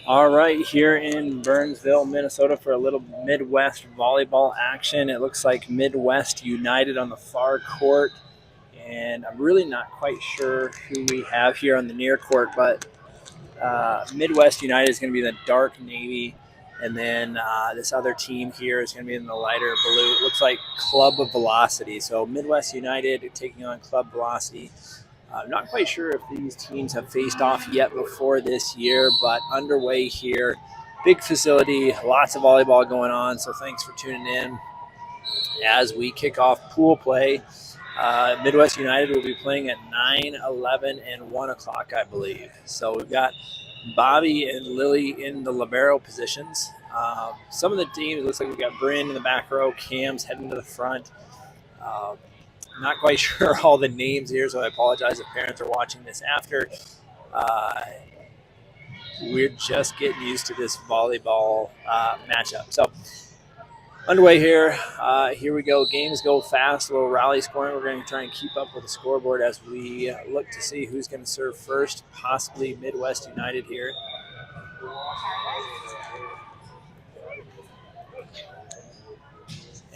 All right, here in Burnsville, Minnesota, for a little Midwest volleyball action. It looks like Midwest United on the far court, and I'm really not quite sure who we have here on the near court, but Midwest United is going to be the dark navy, and then this other team here is going to be in the lighter blue. It looks like Club Velocity. So Midwest United taking on Club Velocity. I'm not quite sure if these teams have faced off yet before this year, but underway here. Big facility, lots of volleyball going on, so thanks for tuning in as we kick off pool play. Midwest United will be playing at 9, 11, and 1 o'clock, I believe. So we've got Bobby and Lily in the libero positions. Some of the teams, it looks like we've got Bryn in the back row, Cam's heading to the front. Um, not quite sure all the names here, so I apologize if parents are watching this after. Uh, we're just getting used to this volleyball matchup. So underway here. Here we go. Games go fast. A little rally scoring. We're going to try and keep up with the scoreboard as we look to see who's going to serve first, possibly Midwest United here.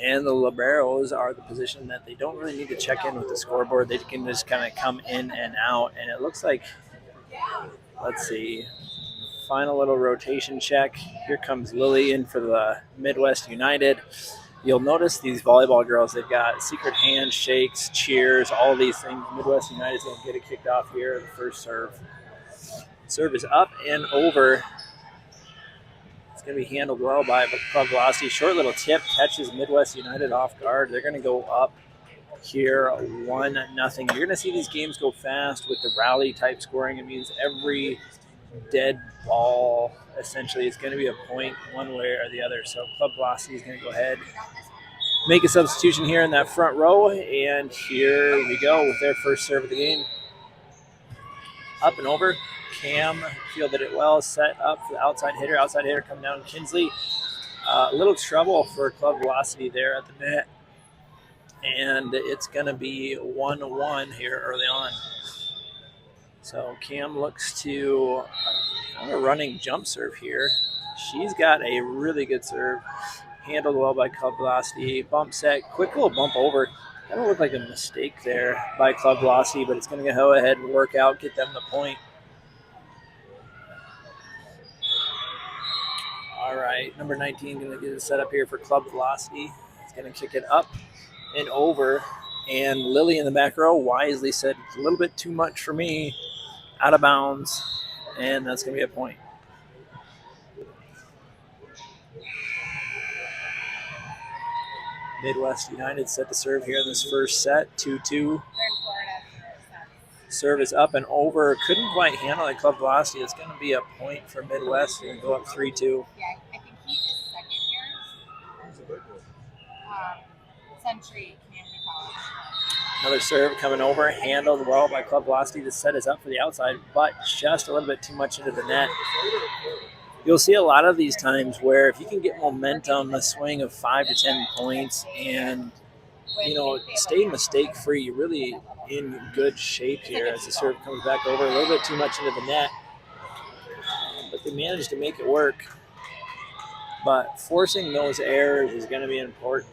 And the liberos are the position that they don't really need to check in with the scoreboard. They can just kind of come in and out. And it looks like, let's see, final little rotation check. Here comes Lily in for the Midwest United. You'll notice these volleyball girls, they've got secret handshakes, cheers, all these things. Midwest United is going to get it kicked off here. The first serve. Serve is up and over. It's going to be handled well by Club Velocity. Short little tip catches Midwest United off guard. They're going to go up here 1-0. You're going to see these games go fast with the rally type scoring. It means every dead ball essentially is going to be a point one way or the other. So Club Velocity is going to go ahead, make a substitution here in that front row, and here we go with their first serve of the game. Up and over. Cam fielded it well, set up for the outside hitter. Outside hitter coming down, Kinsley. A little trouble for Club Velocity there at the net, and it's going to be 1-1 here early on. So Cam looks to a running jump serve here. She's got a really good serve, handled well by Club Velocity. Bump set, quick little bump over. That don't look like a mistake there by Club Velocity, but it's going to go ahead and work out, get them the point. All right, number 19 going to get it set up here for Club Velocity. It's going to kick it up and over. And Lily in the back row wisely said, it's a little bit too much for me. Out of bounds. And that's going to be a point. Midwest United set the serve here in this first set, 2-2. Serve is up and over. Couldn't quite handle it. Club Velocity. It's going to be a point for Midwest. They're going to go up 3-2. Yeah, I think he is second year. Century Community College. Another serve coming over, handled well by Club Velocity. The set is up for the outside, but just a little bit too much into the net. You'll see a lot of these times where if you can get momentum, a swing of 5 to 10 points, and stay mistake free, you're really in good shape here as the serve comes back over. A little bit too much into the net, but they managed to make it work. But forcing those errors is going to be important.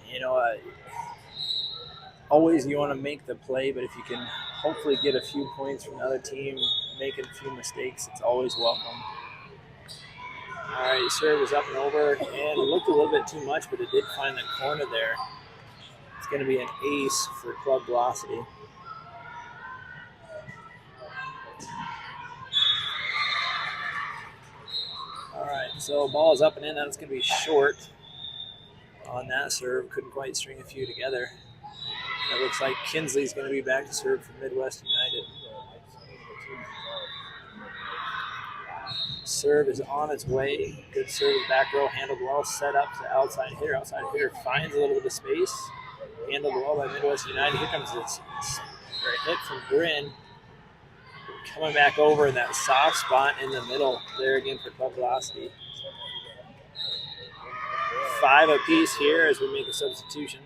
Always you want to make the play, but if you can hopefully get a few points from the other team, making a few mistakes, it's always welcome. All right, serve is up and over, and it looked a little bit too much, but it did find the corner there. It's going to be an ace for Club Velocity. All right, so ball is up and in. That's going to be short on that serve. Couldn't quite string a few together. It looks like Kinsley's going to be back to serve for Midwest United. Serve is on its way. Good serve, back row, handled well, set up to the outside hitter. Outside hitter finds a little bit of space. Handled well by Midwest United. Here comes this hit from Bryn. Coming back over in that soft spot in the middle there again for Club Velocity. 5 apiece here as we make a substitution.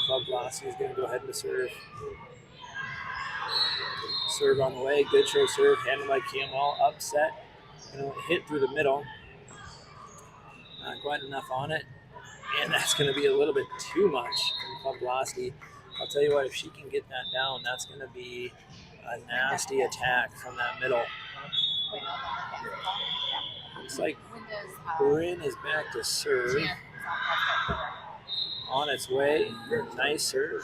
Club Velocity is going to go ahead and serve. Serve on the way. Good show serve. Handled by Camwell. Upset. Hit through the middle. Not quite enough on it. And that's going to be a little bit too much from Club Velocity. I'll tell you what, if she can get that down, that's going to be a nasty attack from that middle. Looks like Bryn is back to serve. On its way. Nice serve.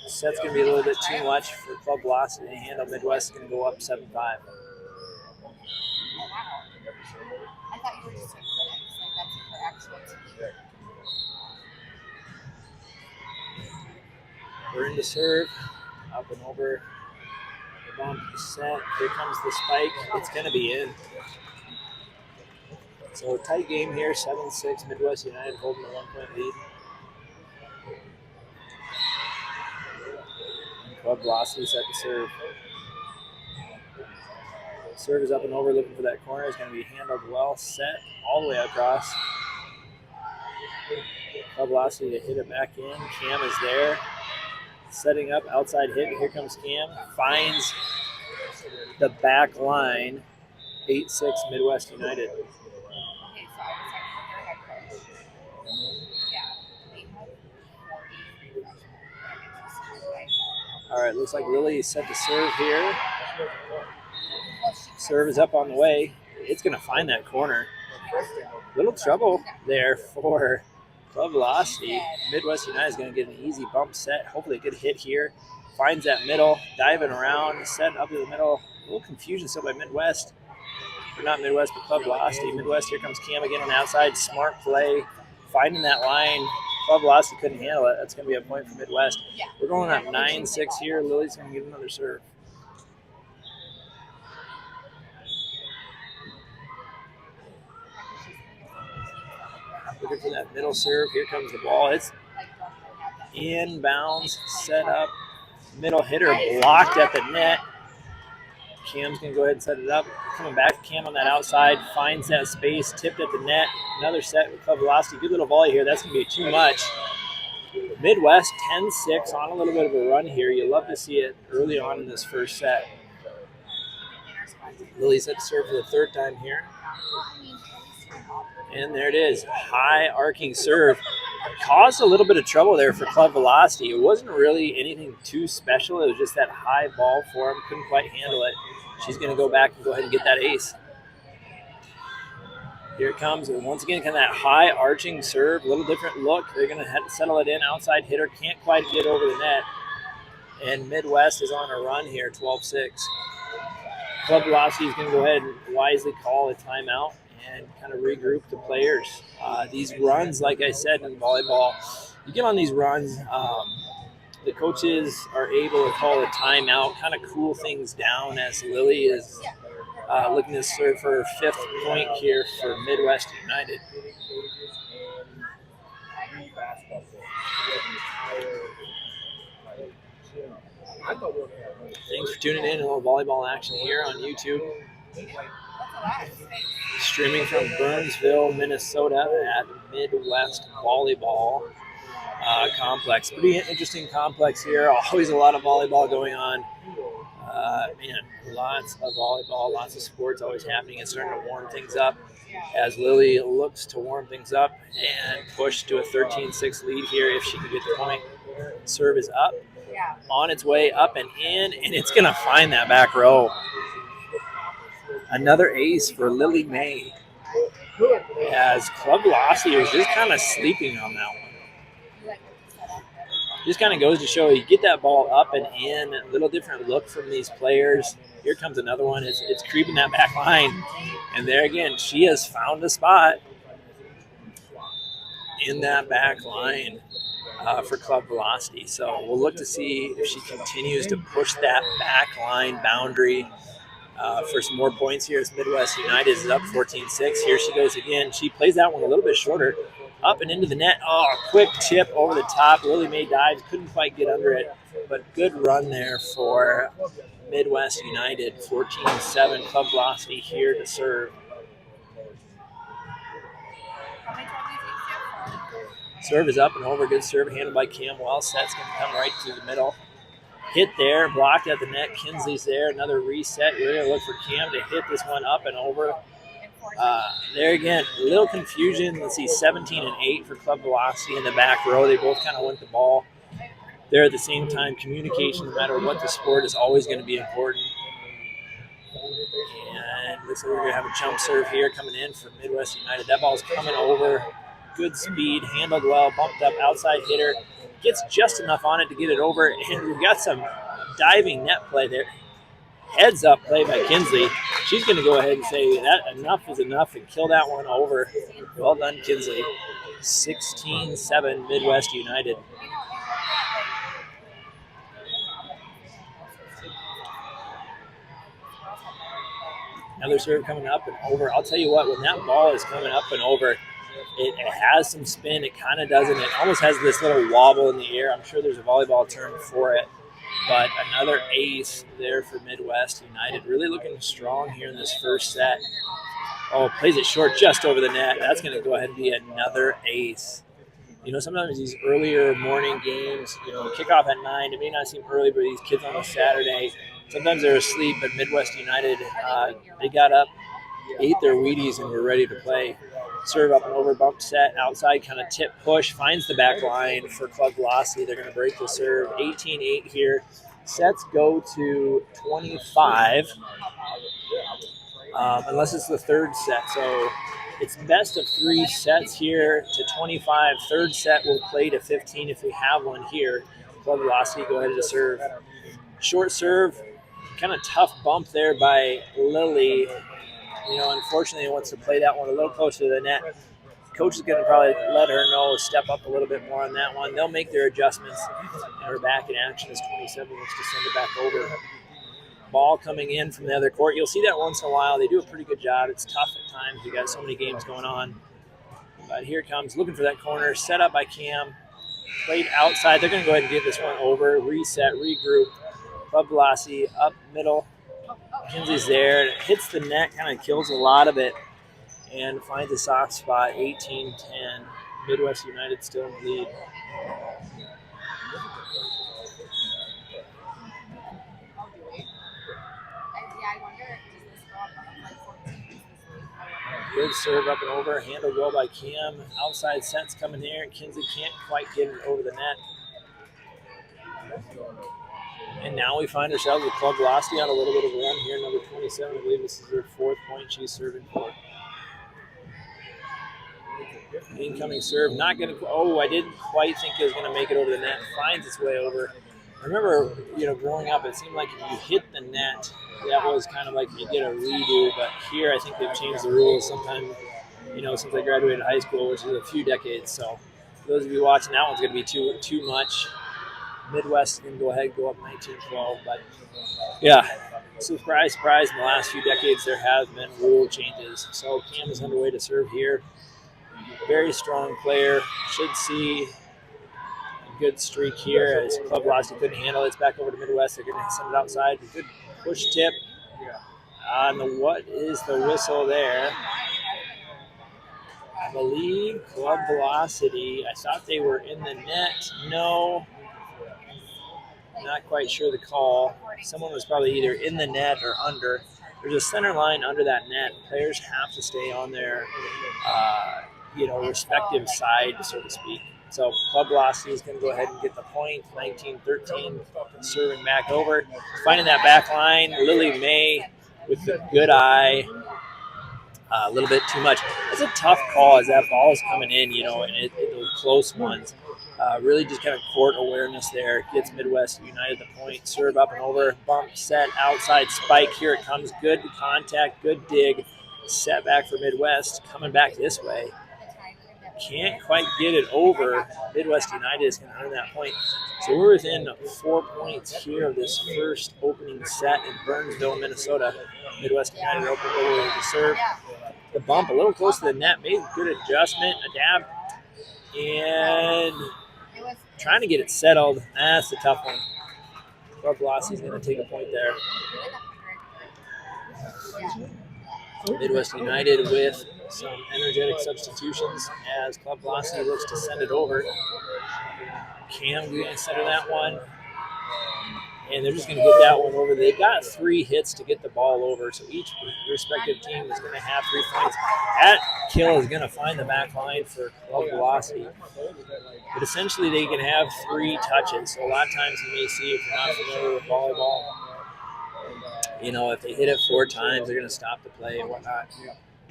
Set's going to be a little bit too much for Club Velocity to handle. Midwest is going to go up 7-5. I thought you were just her critics. Like, that's her actual team. We're in to serve. Up and over. The bump, the set. Here comes the spike. It's going to be in. So tight game here. 7-6. Midwest United holding a 1-point lead. Club Velocity set to serve. Serve is up and over, looking for that corner. It's going to be handled well, set all the way across. Club Velocity to hit it back in. Cam is there. Setting up, outside hit. Here comes Cam. Finds the back line. 8-6 Midwest United. Okay, so I was talking to their head coach. Yeah. They have 43. All right, looks like Lily is set to serve here. Serve is up on the way. It's going to find that corner. Little trouble there for Club Velocity. Midwest United is going to get an easy bump set. Hopefully a good hit here. Finds that middle, diving around, set up to the middle. A little confusion still by Midwest. Or not Midwest, but Club Velocity. Midwest, here comes Cam again on the outside. Smart play. Finding that line. Club Velocity couldn't handle it. That's going to be a point for Midwest. We're going up 9-6 here. Lily's going to get another serve. Looking for that middle serve. Here comes the ball. It's inbounds, set up. Middle hitter blocked at the net. Cam's going to go ahead and set it up. Coming back, Cam on that outside. Finds that space. Tipped at the net. Another set with Club Velocity. Good little volley here. That's going to be too much. Midwest 10-6 on a little bit of a run here. You love to see it early on in this first set. Lily set to serve for the third time here. And there it is. High arcing serve. Caused a little bit of trouble there for Club Velocity. It wasn't really anything too special. It was just that high ball for him. Couldn't quite handle it. She's going to go back and go ahead and get that ace. Here it comes. And once again, kind of that high arching serve. A little different look. They're going to have to settle it in. Outside hitter can't quite get over the net. And Midwest is on a run here, 12-6. Club Velocity is going to go ahead and wisely call a timeout and kind of regroup the players. These runs, like I said in volleyball, you get on these runs, the coaches are able to call a timeout, kind of cool things down as Lily is looking to serve for her 5th point here for Midwest United. Thanks for tuning in. A little volleyball action here on YouTube. Streaming from Burnsville, Minnesota at Midwest Volleyball Complex. Pretty interesting complex here. Always a lot of volleyball going on. Man, lots of volleyball, lots of sports always happening. It's starting to warm things up as Lily looks to warm things up and push to a 13-6 lead here if she can get the point. Serve is up, on its way up and in, and it's going to find that back row. Another ace for Lily May as Club Velocity was just kind of sleeping on that one. Just kind of goes to show you get that ball up and in, a little different look from these players. Here comes another one. It's creeping that back line. And there again, she has found a spot in that back line for Club Velocity. So we'll look to see if she continues to push that back line boundary for some more points here as Midwest United is up 14-6. Here she goes again. She plays that one a little bit shorter. Up and into the net. Oh, quick tip over the top. Lily May dives. Couldn't quite get under it. But good run there for Midwest United. 14-7. Club Velocity here to serve. Serve is up and over. Good serve handled by Cam Wells. That's going to come right through the middle. hit there, blocked at the net. Kinsley's there. Another reset. We're going to look for Cam to hit this one up and over. There again, a little confusion. Let's see, 17 and 8 for club velocity in the back row. They both kind of went the ball. There at the same time, communication, no matter what the sport, is always going to be important. And looks like we're going to have a jump serve here coming in for Midwest United. That ball's coming over. Good speed, handled well, bumped up, outside hitter. Gets just enough on it to get it over. And we've got some diving net play there. Heads up play by Kinsley. She's going to go ahead and say that enough is enough and kill that one over. Well done, Kinsley. 16-7 Midwest United. Another serve coming up and over. I'll tell you what, when that ball is coming up and over, it has some spin. It kind of doesn't. It almost has this little wobble in the air. I'm sure there's a volleyball term for it. But another ace there for Midwest United. Really looking strong here in this first set. Oh, plays it short just over the net. That's going to go ahead and be another ace. You know, sometimes these earlier morning games, you know, kickoff at 9. It may not seem early, but these kids on a Saturday, sometimes they're asleep. But Midwest United, they got up, ate their Wheaties, and were ready to play. Serve up and over, bump set, outside kind of tip push, finds the back line for club velocity. They're going to break the serve. 18-8 here. Sets go to 25, unless it's the third set. So it's best of 3 sets here to 25. Third set will play to 15 if we have one here. Club velocity, go ahead to serve. Short serve, kind of tough bump there by Lily. You know, unfortunately, wants to play that one a little closer to the net. Coach is going to probably let her know, step up a little bit more on that one. They'll make their adjustments. And we're back in action as 27 looks to send it back over. Ball coming in from the other court. You'll see that once in a while. They do a pretty good job. It's tough at times. We got so many games going on. But here it comes, looking for that corner. Set up by Cam. Played outside. They're going to go ahead and give this one over. Reset, regroup. Club velocity up middle. Kinsley's there. It hits the net, kind of kills a lot of it, and finds a soft spot. 18-10. Midwest United still in the lead. Good serve up and over. Handled well by Cam. Outside sets coming here. Kinsley can't quite get it over the net. And now we find ourselves with club velocity on a little bit of a run here. Number 27, I believe this is her 4th point she's serving for. Incoming serve, not going to. Oh, I didn't quite think it was going to make it over the net. Finds its way over. I remember, you know, growing up, it seemed like if you hit the net, that was kind of like you get a redo. But here, I think they've changed the rules sometime, you know, since I graduated high school, which is a few decades. So, for those of you watching, that one's going to be too much. Midwest can go ahead and go up 19-12. But, yeah, surprise, in the last few decades, there have been rule changes. So, Cam is underway to serve here. Very strong player. Should see a good streak here as club velocity couldn't handle it. It's back over to Midwest. They're going to send it outside. Good push tip. What is the whistle there? I believe club velocity. I thought they were in the net. No. Not quite sure the call. Someone was probably either in the net or under. There's a center line under that net. Players have to stay on their respective side, so to speak. So club velocity is going to go ahead and get the point. 19-13, serving back over. Finding that back line. Lily May with the good eye. A little bit too much. It's a tough call as that ball is coming in, and those close ones. Really just kind of court awareness there. Gets Midwest United the point. Serve up and over. Bump, set, outside spike. Here it comes. Good contact, good dig. Set back for Midwest. Coming back this way. Can't quite get it over. Midwest United is going to earn that point. So we're within 4 points here of this first opening set in Burnsville, Minnesota. Midwest United open over to serve. The bump a little close to the net. Made a good adjustment. A dab. And trying to get it settled. That's a tough one. Club velocity is going to take a point there. Midwest United with some energetic substitutions as club velocity looks to send it over. Cam going to center that one. and they're just going to get that one over. They've got 3 hits to get the ball over, so each respective team is going to have 3 points. That kill is going to find the back line for club velocity. But essentially, they can have 3 touches. So a lot of times you may see, if you're not familiar with volleyball, if they hit it 4 times, they're going to stop the play and whatnot.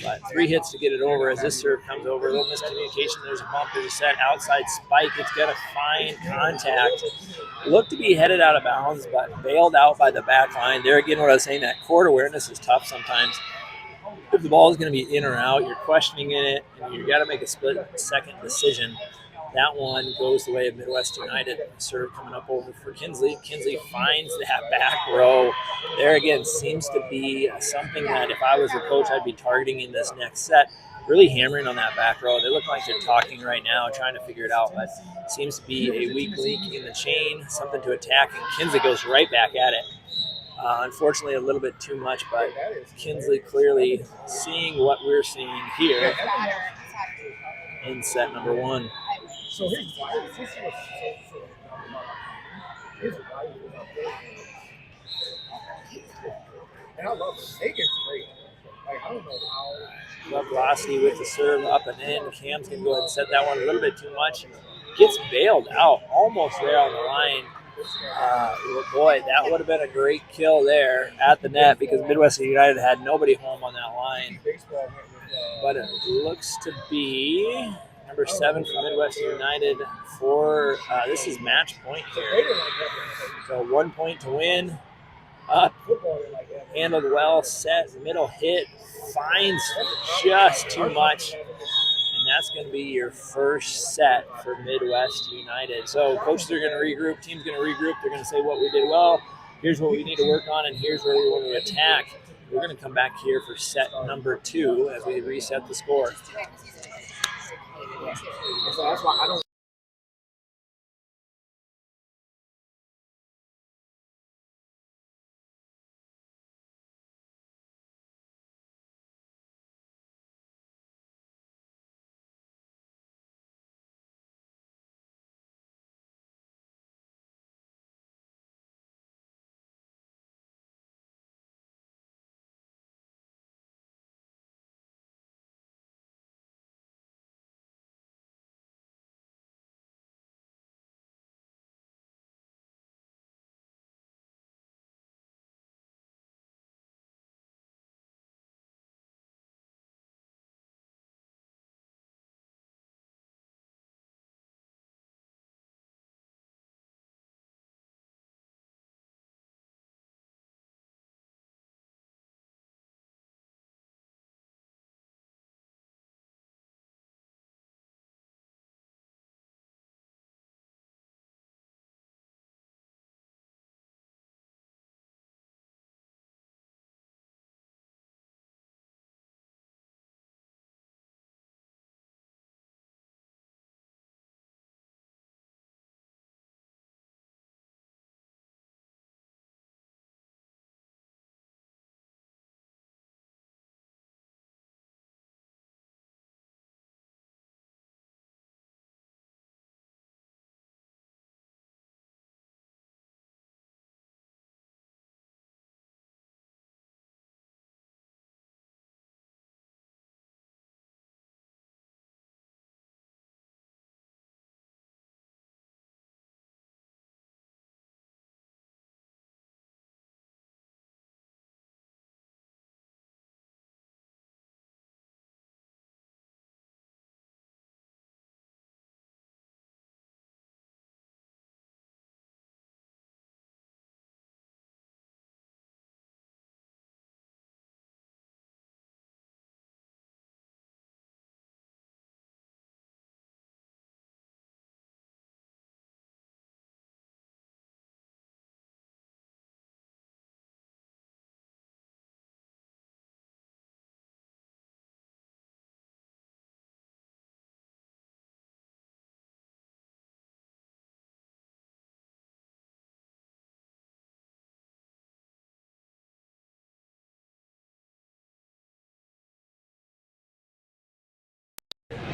But 3 hits to get it over. As this serve comes over, a little miscommunication. There's a bump. There's a set outside spike. It's going to find contact. Looked to be headed out of bounds, but bailed out by the back line. There again, what I was saying, that court awareness is tough sometimes. If the ball is going to be in or out, you're questioning it, and you've got to make a split-second decision. That one goes the way of Midwest United. Serve coming up over for Kinsley. Kinsley finds that back row. There again seems to be something that if I was a coach, I'd be targeting in this next set. Really hammering on that back row. They look like they're talking right now, trying to figure it out, but seems to be a weak link in the chain, something to attack, and Kinsley goes right back at it. Unfortunately, a little bit too much, but Kinsley clearly seeing what we're seeing here in set number 1. So his and I love it. Aiken's great. Like, I don't know how. Club velocity with the serve up and in. Cam's going to go ahead and set that one a little bit too much. Gets bailed out almost there on the line. Boy, that would have been a great kill there at the net because Midwest United had nobody home on that line. But it looks to be number 7 for Midwest United for this is match point here. So 1 point to win. Up, handled well, set, middle hit, finds just too much. And that's going to be your first set for Midwest United. So coaches are going to regroup, team's going to regroup. They're going to say what we did well, here's what we need to work on, and here's where we want to attack. We're going to come back here for set number 2 as we reset the score. So that's why I don't.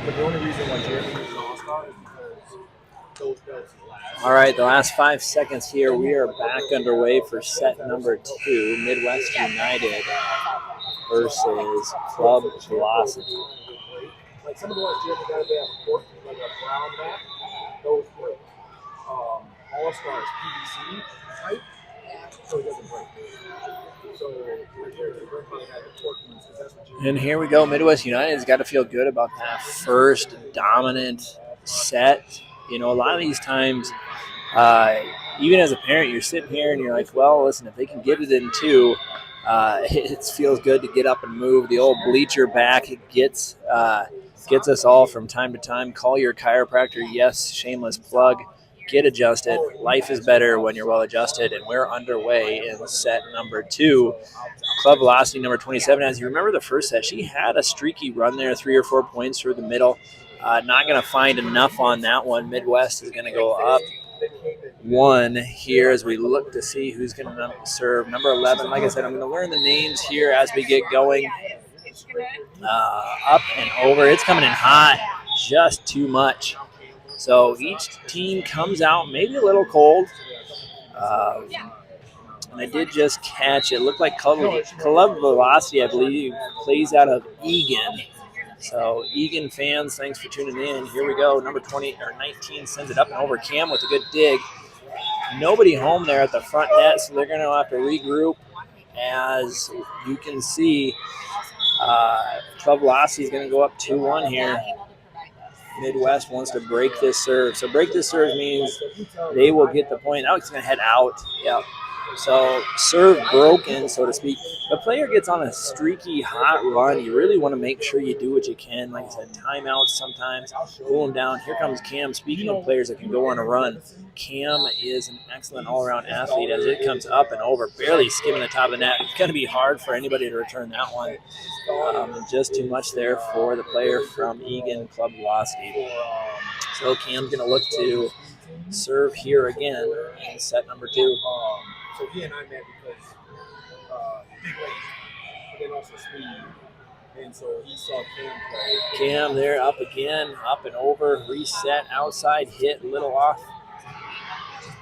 But the only reason why Jeremy is an all-star is because All right, the last 5 seconds here. We are back underway for set number 2, Midwest United versus Club Velocity. Like some of the ones Jeremy got to have a court, like a brown mat, those break. All Stars PVC type, so it doesn't break. So and here we go. Midwest United's got to feel good about that first dominant set. You know, a lot of these times, even as a parent, you're sitting here and you're like, well, listen, if they can get it in 2, it feels good to get up and move. The old bleacher back gets us all from time to time. Call your chiropractor. Yes, shameless plug. Get adjusted. Life is better when you're well adjusted, and we're underway in set number 2. Club Velocity number 27. As you remember the first set, she had a streaky run there, 3 or 4 points through the middle. Not going to find enough on that one. Midwest is going to go up 1 here as we look to see who's going to serve. Number 11, like I said, I'm going to learn the names here as we get going. Up and over. It's coming in hot, just too much. So each team comes out maybe a little cold. And I did just catch it. Looked like Club Velocity, I believe, plays out of Egan. So Egan fans, thanks for tuning in. Here we go. Number 19 sends it up and over. Cam with a good dig. Nobody home there at the front net, so they're going to have to regroup. As you can see, Club Velocity is going to go up 2-1 here. Midwest wants to break this serve. So break this serve means they will get the point. Now it's going to head out. Yep. So serve broken, so to speak. The player gets on a streaky, hot run. You really want to make sure you do what you can. Like I said, timeouts sometimes. Cool them down. Here comes Cam. Speaking of players that can go on a run, Cam is an excellent all-around athlete as it comes up and over, barely skimming the top of the net. It's going to be hard for anybody to return that one. Just too much there for the player from Egan Club Velocity. So Cam's going to look to serve here again in set number 2. So he and I met because big weight, but then also speed. And so he saw Cam play. Cam there, up again, up and over, reset, outside hit, little off.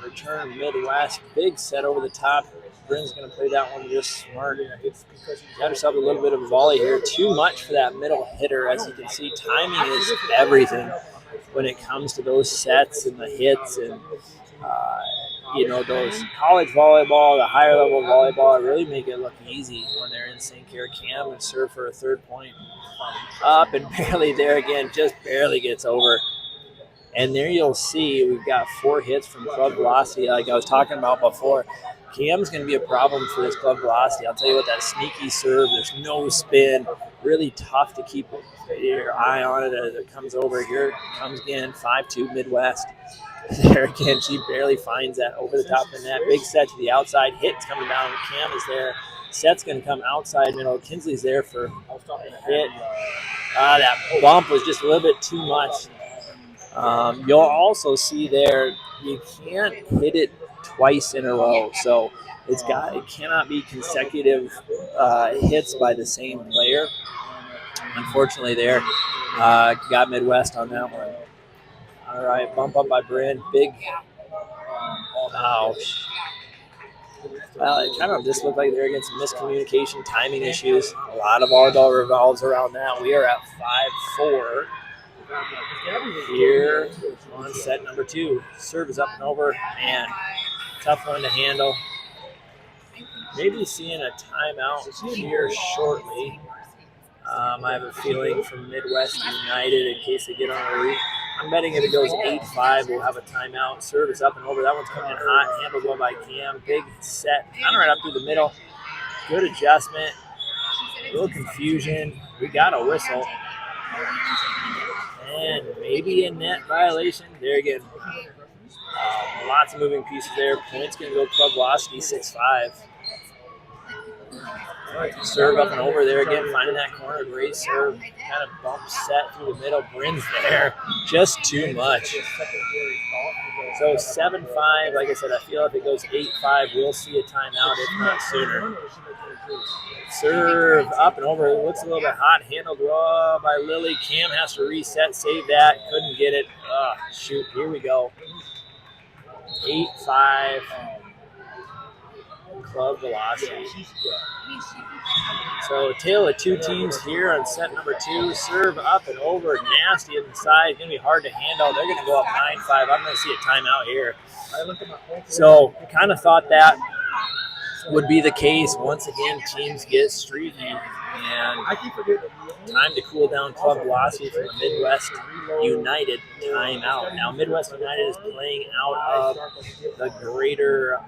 Return Midwest, big set over the top. Bryn's going to play that one just smart. Got herself a little bit of a volley here. Too much for that middle hitter. As you can see, timing is everything when it comes to those sets and the hits and those college volleyball, the higher level volleyball, really make it look easy when they're in sync here. Cam and serve for a 3rd point. Up and barely there again, just barely gets over. And there you'll see we've got 4 hits from Club Velocity, like I was talking about before. Cam's going to be a problem for this Club Velocity. I'll tell you what, that sneaky serve, there's no spin, really tough to keep your eye on it as it comes over. Here it comes again, 5-2 Midwest. There again, she barely finds that over the top of the net. Big set to the outside. Hit's coming down. Cam is there. Set's going to come outside middle. Kinsley's there for a hit. That bump was just a little bit too much. You'll also see there you can't hit it twice in a row. So it cannot be consecutive hits by the same player. Unfortunately there, got Midwest on that one. All right, bump up by Bryn. Big. Ouch. Well, it kind of just looked like they're getting some miscommunication, timing issues. A lot of volleyball revolves around that. We are at 5-4 here on set number 2. Serve is up and over. Man, tough one to handle. Maybe seeing a timeout here shortly. I have a feeling from Midwest United in case they get on a read. I'm betting if it goes 8-5, we'll have a timeout. Serve is up and over. That one's coming in hot. Handled well by Cam. Big set. Kind of right up through the middle. Good adjustment. A little confusion. We got a whistle. And maybe a net violation. There again. Lots of moving pieces there. Points going to go Club Velocity 6-5. Serve up and over there again, finding that corner. Great serve. Kind of bump set through the middle. Bryn's there. Just too much. So 7-5. Like I said, I feel if it goes 8-5, we'll see a timeout, if not sooner. Serve up and over. It looks a little bit hot. Handled by Lily. Cam has to reset. Save that. Couldn't can get it. Shoot, here we go. 8-5 club velocity. So tale of two teams here on set number 2. Serve up and over, nasty inside. Going to be hard to handle. They're going to go up 9-5. I'm going to see a timeout here. So kind of thought that would be the case. Once again, teams get streaky, and time to cool down club velocity from the Midwest United timeout. Now Midwest United is playing out of the greater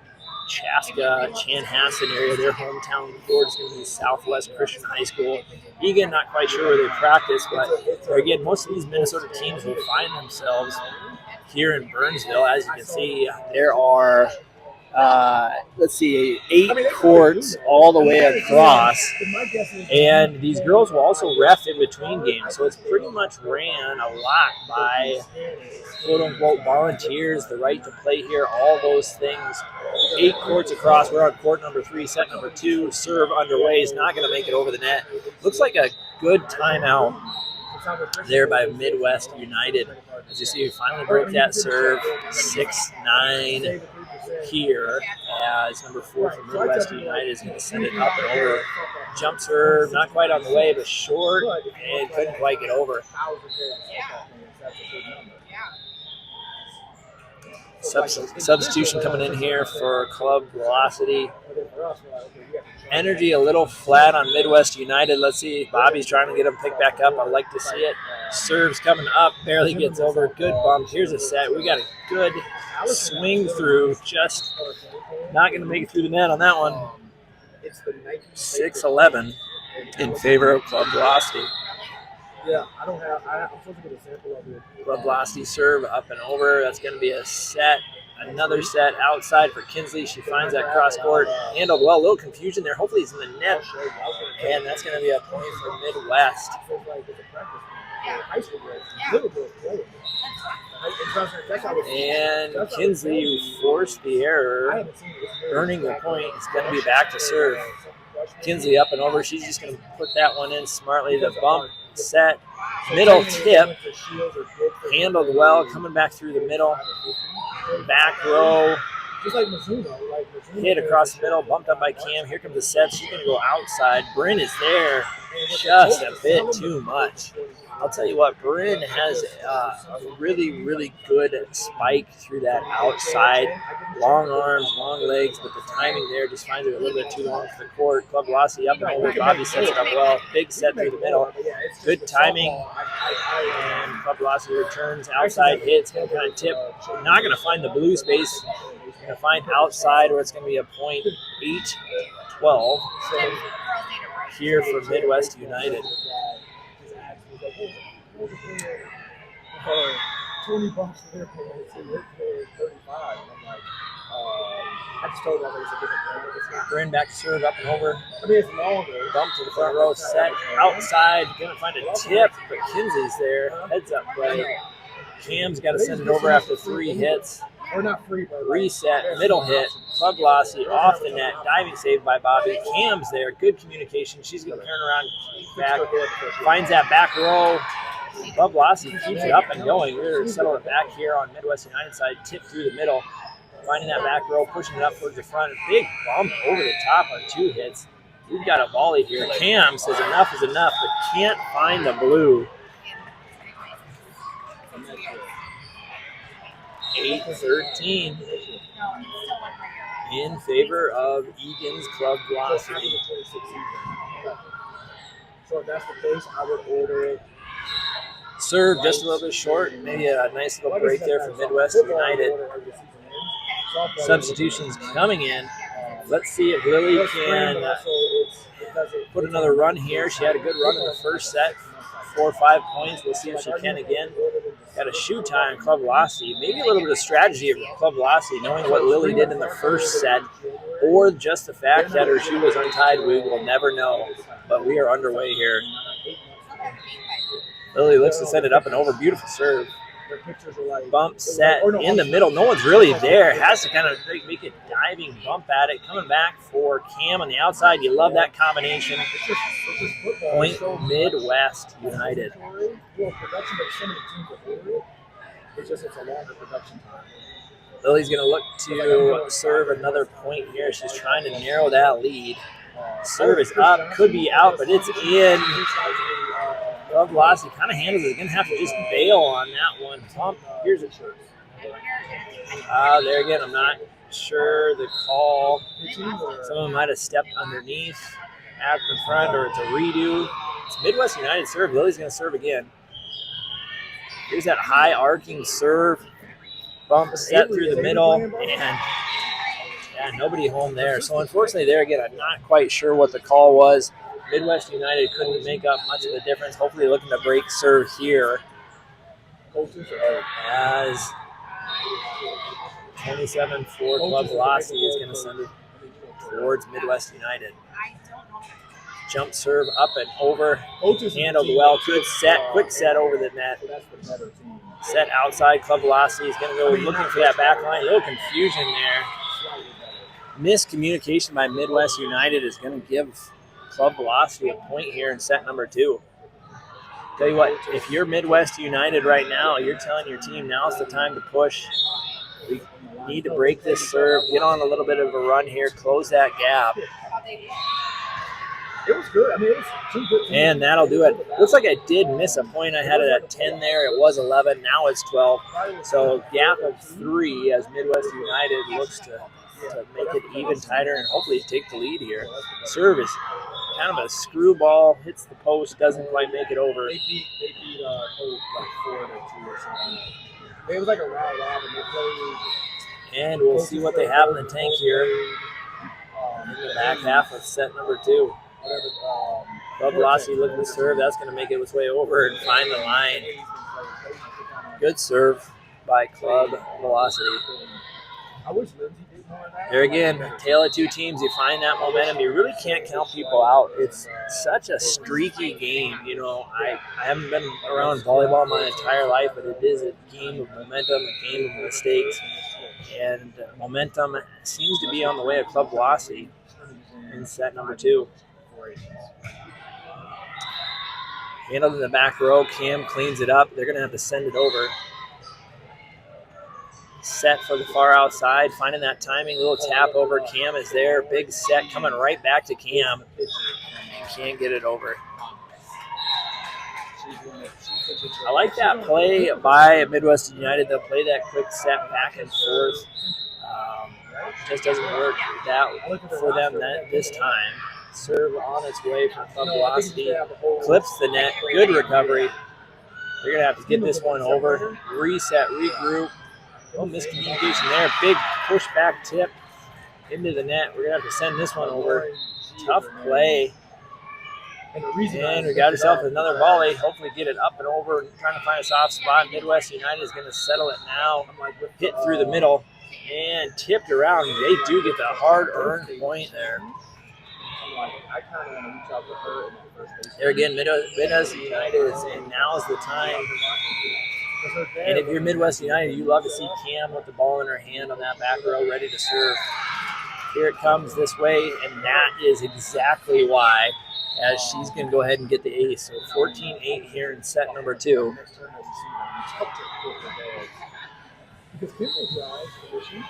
Chaska, Chanhassen area. Their hometown court is going to be Southwest Christian High School. Egan, not quite sure where they practice, but again, most of these Minnesota teams will find themselves here in Burnsville. As you can see, there are 8 courts all the way across, and these girls will also ref in between games, so it's pretty much ran a lot by quote-unquote volunteers, the right to play here, all those things. 8 courts across. We're on court number 3, set number 2. Serve underway is not going to make it over the net. Looks like a good timeout there by Midwest United. As you see, we finally broke that serve. 6-9 here, as number 4 from Midwest United is going to send it up and over. Jump serve, not quite on the way, but short, and couldn't quite get over. Substitution coming in here for club velocity. Energy a little flat on Midwest United. Let's see. Bobby's trying to get him picked back up. I'd like to see it. Serves coming up. Barely gets over. Good bump. Here's a set. We got a good swing through. Just not going to make it through the net on that one. 6-11 in favor of club velocity. I'm supposed to get a sample of it. Club velocity serve up and over. That's going to be a set. Another set outside for Kinsley. She finds that cross court. Handled well. A little confusion there. Hopefully it's in the net. And that's going to be a point for Midwest. And Kinsley, who forced the error, earning the point, is going to be back to serve. Kinsley up and over. She's just going to put that one in smartly. The bump, set, middle tip. Handled well. Coming back through the middle. Back row, hit across the middle, bumped up by Cam. Here comes the set. She's going to go outside. Bryn is there just a bit too much. I'll tell you what, Bryn has a really, really good spike through that outside. Long arms, long legs, but the timing there just finds it a little bit too long for the court. Club velocity up and over. Bobby sets it up well. Big set through the middle. Good timing. And club velocity returns. Outside hits. Going to kind of tip. Not going to find the blue space. Going to find outside where it's going to be a point. 8-12 here for Midwest United. $20 for their payment, so they're paying $35. I'm like, I just told them there's a different brand. Bryn back to serve up and over. I mean, it's longer. Bump to the front row, set outside. Gonna find a tip, but Kinsey's there. Heads up play. Cam's got to send it over after 3 hits. Or not free, but reset, middle hit, club velocity off the net, diving save by Bobby. Cam's there, good communication. She's going to turn around, back, finds that back row. Club velocity keeps it up and going. We're settling back here on Midwest United side, tip through the middle, finding that back row, pushing it up towards the front. Big bump over the top on 2 hits. We've got a volley here. Cam says enough is enough, but can't find the blue. 8-13 in favor of Egan's club velocity. So if that's the case, I would order it. Serve just a little bit short. Maybe a nice little break there for Midwest United. Substitutions coming in. Let's see if Lily can put another run here. She had a good run in the first set. 4 or 5 points. We'll see if she can again. Got a shoe tie on club velocity. Maybe a little bit of strategy of club velocity, knowing what Lily did in the first set, or just the fact that her shoe was untied. We will never know. But we are underway here. Lily looks to set it up and over. Beautiful serve. Bump set in the middle. No one's really there. Has to kind of make a diving bump at it. Coming back for Cam on the outside. You love that combination. Point Midwest United. It's just it's a longer production time. Lily's going to look to serve another point here. She's trying to narrow that lead. Serve is up, could be out, but it's in. Club velocity kind of handles it. Going to have to just bail on that one. Pump. Here's it. There again, I'm not sure the call. Someone might have stepped underneath at the front, or it's a redo. It's Midwest United serve. Lily's going to serve again. Here's that high arcing serve. Bump set through the middle, and nobody home there. So unfortunately, there again, I'm not quite sure what the call was. Midwest United couldn't make up much of a difference. Hopefully, looking to break serve here. As 27-4 Club Velocity is going to send it towards Midwest United. Jump serve up and over. Handled well. Good set. Quick set over the net. Set outside. Club Velocity is going to go looking for that back line. A little confusion there. Miscommunication by Midwest United is going to give Club Velocity a point here in set number 2. Tell you what, if you're Midwest United right now, you're telling your team now's the time to push. We need to break this serve, get on a little bit of a run here, close that gap. It was good. I mean, it was 2 good. And that'll do it. Looks like I did miss a point. I had it at 10 there. It was 11. Now it's 12. So gap of 3 as Midwest United looks to make it even tighter and hopefully take the lead here. Serve is kind of a screwball. Hits the post. Doesn't quite make it over. They beat Hope like 4-2 or something. It was like a round robin. They played. And we'll see what they have in the tank here in the back half of set number 2. Club Velocity looking to serve. That's going to make it its way over and find the line. Good serve by Club Velocity. There again, tale of 2 teams. You find that momentum. You really can't count people out. It's such a streaky game. You know, I haven't been around volleyball my entire life, but it is a game of momentum, a game of mistakes. And momentum seems to be on the way of Club Velocity in set number 2. Handled in the back row. Cam cleans it up. They're going to have to send it over. Set for the far outside. Finding that timing. Little tap over. Cam is there. Big set coming right back to Cam. Can't get it over. I like that play by Midwest United. They'll play that quick set back and forth. Just doesn't work that for them this time. Serve on its way from Club Velocity. Clips the net. Good recovery. They're going to have to get this one over. Reset, regroup. No miscommunication there. Big pushback tip into the net. We're going to have to send this one over. Tough play. And we got ourselves another volley. Hopefully get it up and over. Trying to find a soft spot. Midwest United is going to settle it now. Hit through the middle and tipped around. They do get the hard-earned point there. There again, Midwest United is in. Now's the time. And if you're Midwest United, you love to see Cam with the ball in her hand on that back row, ready to serve. Here it comes this way, and that is exactly why, as she's going to go ahead and get the ace. So 14-8 here in set number 2. Because Kimberly's drive position,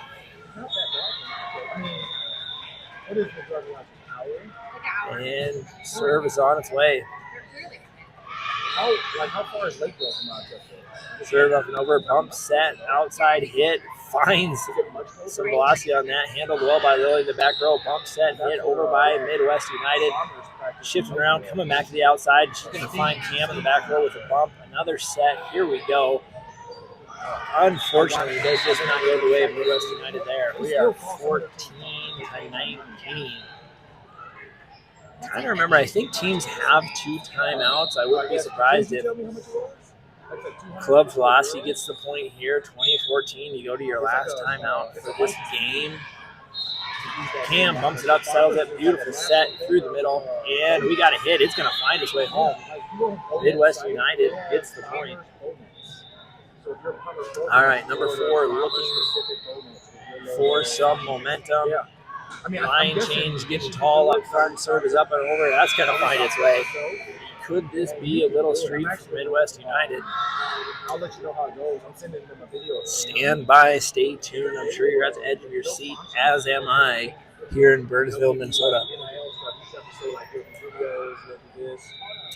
not that bad. I mean, what is the driving like an hour? And serve is on its way. How far is Lakeville from Rochester? Serve up and over, bump set, outside hit, finds some velocity on that. Handled well by Lily in the back row. Bump set, hit over by Midwest United. Shifting around, coming back to the outside. She's going to find Cam in the back row with a bump. Another set. Here we go. Unfortunately, does just not go the way of Midwest United there. We are 14-19. Trying to remember, I think teams have 2 timeouts. I wouldn't be surprised if Club Velocity gets the point here. 2014, you go to your last timeout for this game. Cam bumps it up, settles it. Beautiful set through the middle. And we got a hit. It's going to find its way home. Midwest United gets the point. All right, number 4 looking for some momentum. Line change, getting tall up front, serve is up and over. That's going to find its way. Could this be a little streak for Midwest United? I'll let you know how it goes. I'm sending them a video. Stand by, stay tuned. I'm sure you're at the edge of your seat, as am I, here in Burnsville, Minnesota.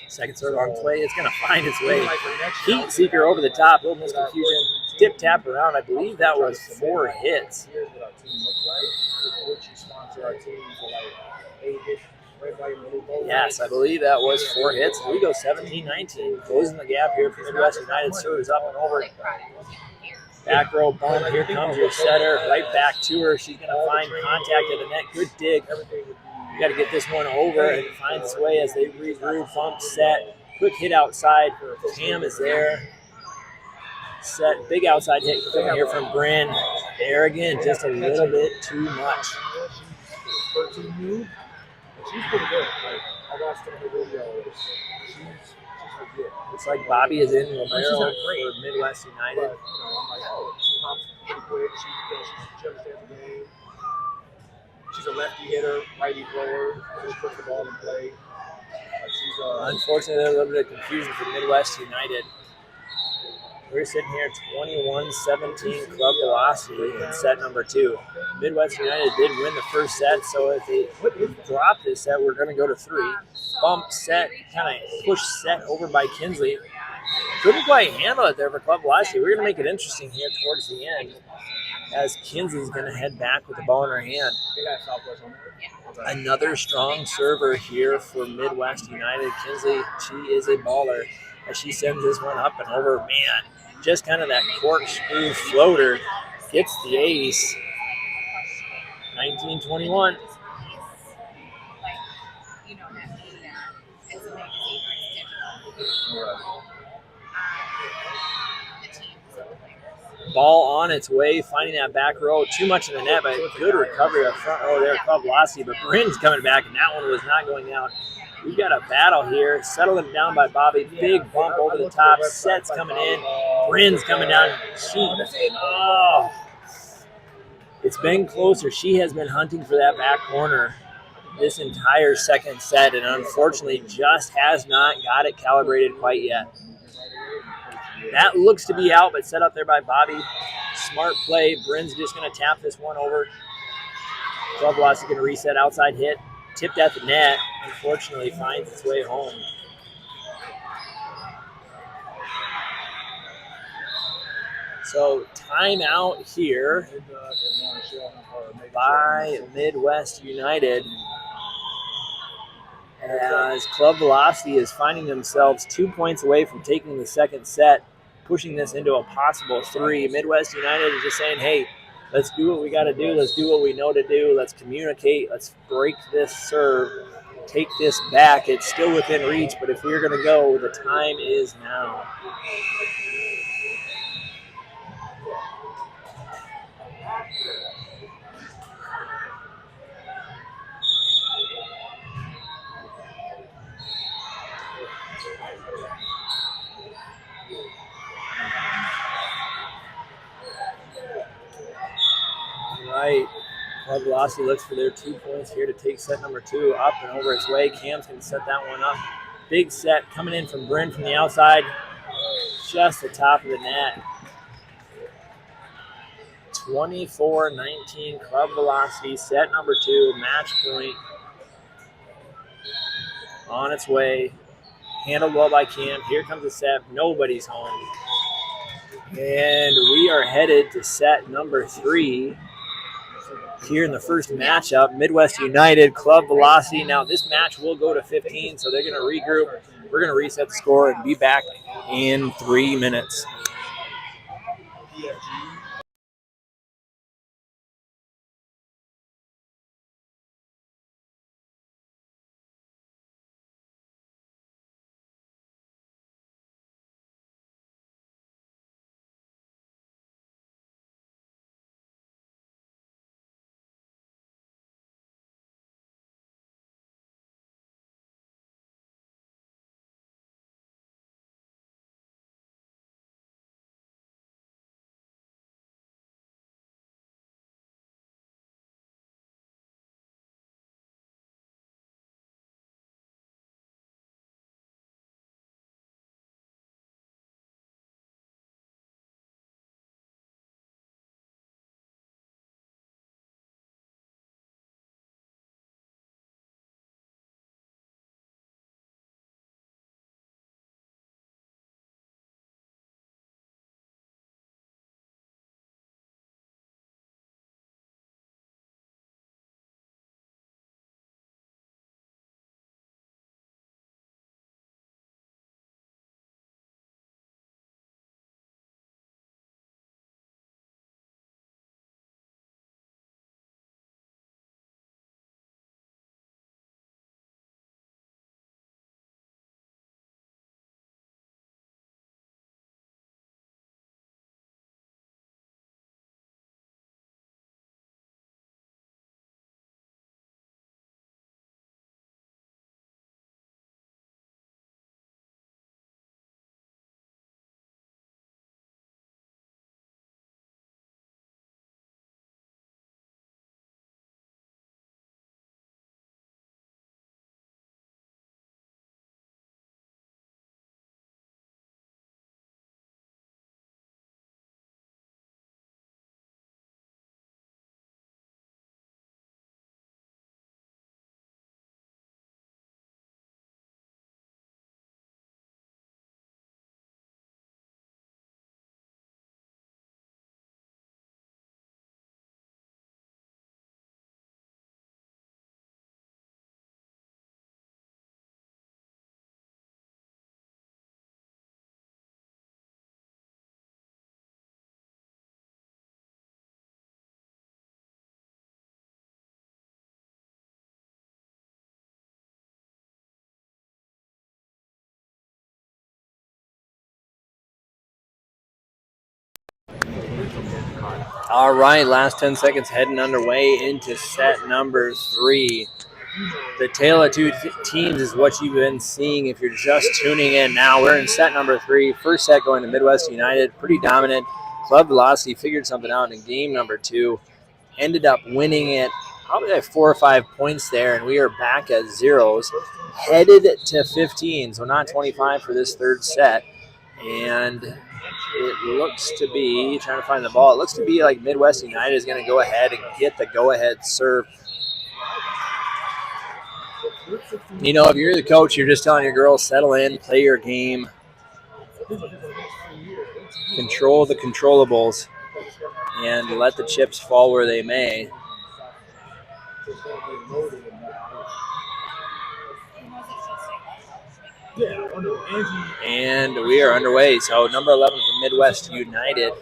Second serve on its way. It's going to find its way. Heat seeker over the top. Little misconfusion. Tip tap around. I believe that was 4 hits. Here's what our team looks like. Would you sponsor our team for like 8 hits? Yes, I believe that was 4 hits. We go 17-19. Closing the gap here for Midwest United. Serves up and over. Back row bump. Here comes your setter. Right back to her. She's going to find contact at the net. Good dig. You got to get this one over and find its way as they regroup. Bump, set. Quick hit outside. Cam is there. Set. Big outside hit coming here from Bryn. There again, just a little bit too much. She's pretty good. Like, I watched some of her videos. She's legit. Looks like Bobby is in Romero for Midwest United. But, I'm like, oh, she hops pretty quick. She understands the game. She's a lefty hitter, righty thrower. She puts the ball in play. Unfortunately, a little bit of confusion for Midwest United. We're sitting here 21-17 club velocity in set number 2. Midwest United did win the first set, so if they drop this set, we're going to go to 3. Bump, set, kind of push set over by Kinsley. Couldn't quite handle it there for club velocity. We're going to make it interesting here towards the end as Kinsley's going to head back with the ball in her hand. Another strong server here for Midwest United. Kinsley, she is a baller as she sends this one up and over. Man, just kind of that corkscrew floater gets the ace. 19-21. Ball on its way, finding that back row. Too much in the net, but good recovery up front row there. Club velocity, but Bryn's coming back, and that one was not going out. We've got a battle here. Settling down by Bobby. Big bump over the top. Set's coming in. Bryn's coming down. It's been closer. She has been hunting for that back corner this entire second set, and unfortunately just has not got it calibrated quite yet. That looks to be out, but set up there by Bobby. Smart play. Bryn's just going to tap this one over. Club velocity going to reset. Outside hit. Tipped at the net. Unfortunately, finds its way home. So timeout here by Midwest United as Club Velocity is finding themselves 2 points away from taking the second set, pushing this into a possible 3. Midwest United is just saying, hey, let's do what we got to do. Let's do what we know to do. Let's communicate. Let's break this serve. Take this back. It's still within reach, but if we're going to go, the time is now. Right. Club Velocity looks for their 2 points here to take set number 2 up and over its way. Cam's going to set that one up. Big set coming in from Bryn from the outside. Just the top of the net. 24-19 Club Velocity. Set number 2. Match point. On its way. Handled well by Cam. Here comes the set. Nobody's home. And we are headed to set number 3. Here in the first matchup, Midwest United, Club Velocity. Now this match will go to 15, so they're going to regroup. We're going to reset the score and be back in 3 minutes. All right, last 10 seconds heading underway into set number 3. The tale of two teams is what you've been seeing if you're just tuning in now. We're in set number 3. First set going to Midwest United. Pretty dominant. Club Velocity figured something out in game number 2. Ended up winning it probably like 4 or 5 points there, and we are back at zeros. Headed to 15, so not 25 for this third set. And it looks to be, trying to find the ball, it looks to be like Midwest United is going to go ahead and get the go-ahead serve. You know, if you're the coach, you're just telling your girls, settle in, play your game, control the controllables, and let the chips fall where they may. And we are underway. So number 11 for Midwest United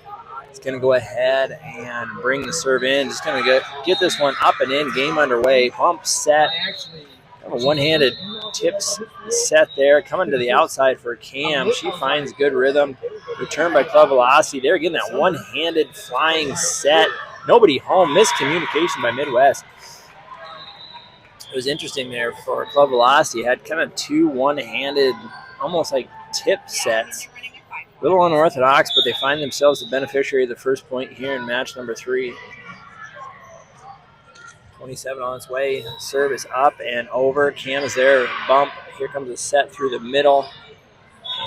is going to go ahead and bring the serve in. Just going to get this one up and in. Game underway. Pump set. A one-handed tips set there. Coming to the outside for Cam. She finds good rhythm. Return by Club Velocity. They're getting that one-handed flying set. Nobody home. Miscommunication by Midwest. It was interesting there for Club Velocity. Had kind of 2 one-handed, almost like tip sets. A little unorthodox, but they find themselves the beneficiary of the first point here in match number 3. 27 on its way. Serve is up and over. Cam is there. Bump. Here comes a set through the middle.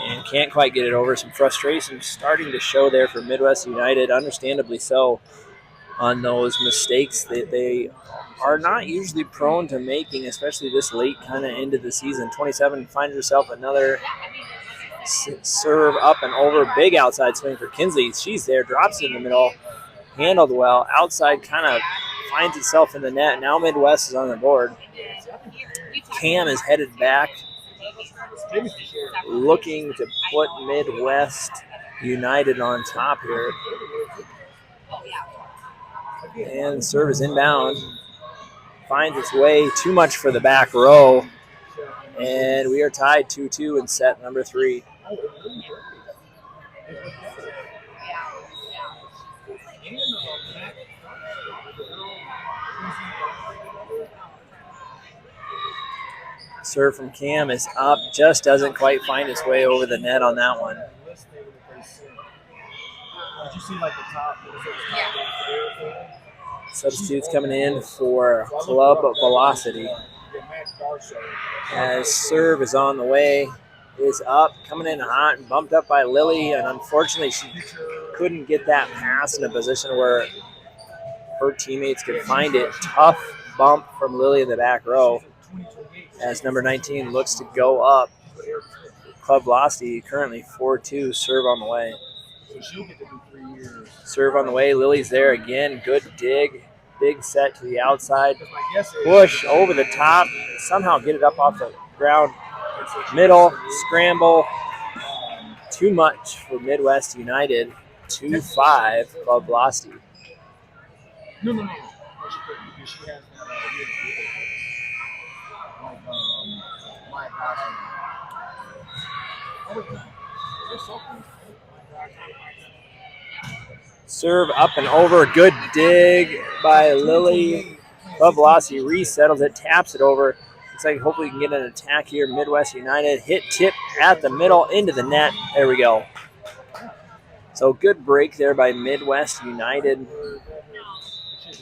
And can't quite get it over. Some frustration starting to show there for Midwest United. Understandably so on those mistakes that they are not usually prone to making, especially this late kind of into the season. 27 finds herself another serve up and over. Big outside swing for Kinsley. She's there. Drops it in the middle. Handled well. Outside kind of finds itself in the net. Now Midwest is on the board. Cam is headed back, looking to put Midwest United on top here. And serve is inbound. Finds its way. Too much for the back row. And we are tied 2-2 in set number 3. Serve from Cam is up, just doesn't quite find its way over the net on that one. Substitutes coming in for Club Velocity. As serve is on the way, is up, coming in hot and bumped up by Lily, and unfortunately she couldn't get that pass in a position where her teammates could find it. Tough bump from Lily in the back row as number 19 looks to go up. Club Velocity currently 4-2, serve on the way. Serve on the way, Lily's there again, good dig. Big set to the outside. Push over the top. Somehow get it up off the ground. Middle, scramble. Too much for Midwest United. 2-5, Club Velocity. No. Serve up and over. Good dig by Lily. Club Velocity resettles it, taps it over. Looks like hopefully we can get an attack here. Midwest United hit tip at the middle into the net. There we go. So good break there by Midwest United.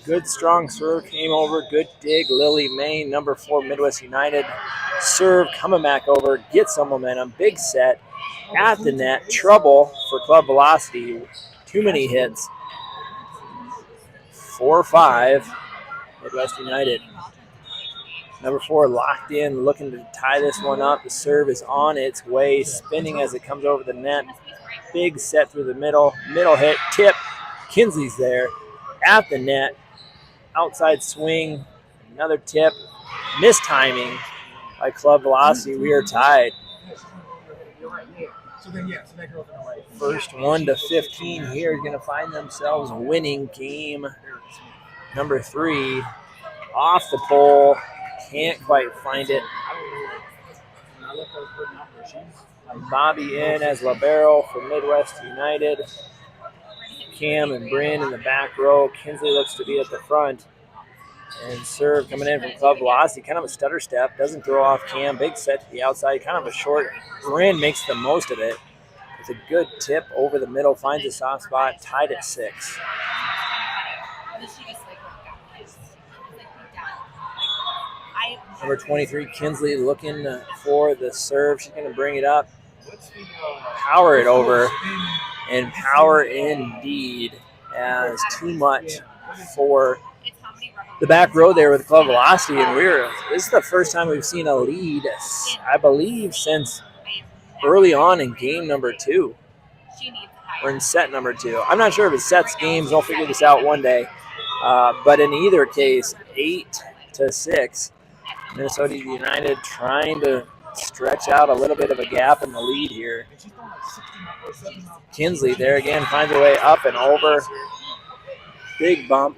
Good strong serve came over. Good dig. Lily May, number 4, Midwest United. Serve coming back over. Get some momentum. Big set at the net. Trouble for Club Velocity. Too many hits. 4-5, Midwest United. Number 4 locked in, looking to tie this one up. The serve is on its way, spinning as it comes over the net. Big set through the middle. Middle hit, tip. Kinsley's there at the net. Outside swing, another tip. Mistiming by Club Velocity. We are tied. First 1 to 15 here is going to find themselves winning game number 3. Off the pole. Can't quite find it. Bobby in as libero for Midwest United. Cam and Bryn in the back row. Kinsley looks to be at the front. And serve coming in from club velocity, kind of a stutter step, doesn't throw off Cam, big set to the outside, kind of a short. Bryn makes the most of it. It's a good tip over the middle, finds a soft spot, tied at 6. Number 23, Kinsley looking for the serve. She's going to bring it up, power it over, and power indeed as too much for the back row there with club velocity. And this is the first time we've seen a lead, I believe, since early on in game number 2. We're in set number 2. I'm not sure if it's sets games. I'll figure this out one day. But in either case, 8-6. Minnesota United trying to stretch out a little bit of a gap in the lead here. Kinsley there again finds her way up and over. Big bump.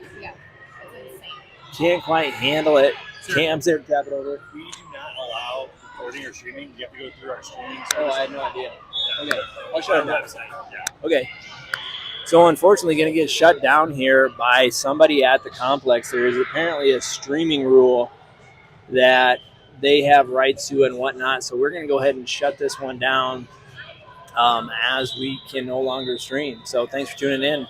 Can't quite handle it. Cam's there to tap it over. We do not allow recording or streaming. You have to go through our streaming service. Oh, I had no idea. Okay. I'll show you the website. Yeah. Okay. So unfortunately going to get shut down here by somebody at the complex. There is apparently a streaming rule that they have rights to and whatnot. So we're going to go ahead and shut this one down as we can no longer stream. So thanks for tuning in.